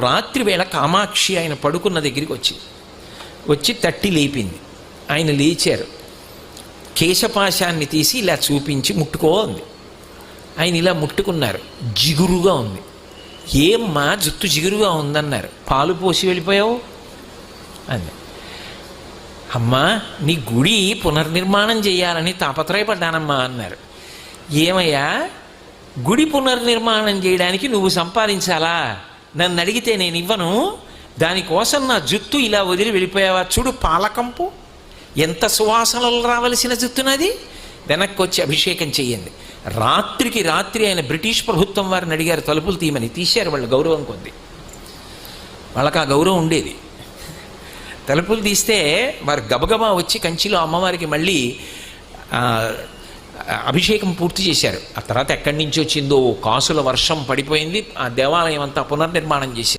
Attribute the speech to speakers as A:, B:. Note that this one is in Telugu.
A: రాత్రి వేళ కామాక్షి ఆయన పడుకున్న దగ్గరికి వచ్చి తట్టి లేపింది. ఆయన లేచారు. కేశపాశాన్ని తీసి ఇలా చూపించి ముట్టుకో అంది. ఆయన ఇలా ముట్టుకున్నారు. జిగురుగా ఉంది. ఏమ్మా జుట్టు జిగురుగా ఉందన్నారు. పాలు పోసి వెళ్ళిపోయావు అంది. అమ్మా నీ గుడి పునర్నిర్మాణం చేయాలని తాపత్రయపడ్డానమ్మా అన్నారు. ఏమయ్యా గుడి పునర్నిర్మాణం చేయడానికి నువ్వు సంపాదించాలా? నన్ను అడిగితే నేను ఇవ్వను. దానికోసం నా జుట్టు ఇలా వదిలి వెళ్ళిపోయావా? చూడు పాలకంపు ఎంత సువాసనలు రావలసిన జుట్టునది. వెనక్కి వచ్చి అభిషేకం చెయ్యండి. రాత్రికి రాత్రి ఆయన బ్రిటిష్ ప్రభుత్వం వారిని అడిగారు తలుపులు తీయమని. తీశారు వాళ్ళు గౌరవం కొద్ది. వాళ్ళకి ఆ గౌరవం ఉండేది. తలుపులు తీస్తే వారు గబగబా వచ్చి కంచిలో అమ్మవారికి మళ్ళీ అభిషేకం పూర్తి చేశారు. ఆ తర్వాత ఎక్కడి నుంచి వచ్చిందో కాసుల వర్షం పడిపోయింది. ఆ దేవాలయం అంతా పునర్నిర్మాణం చేశారు.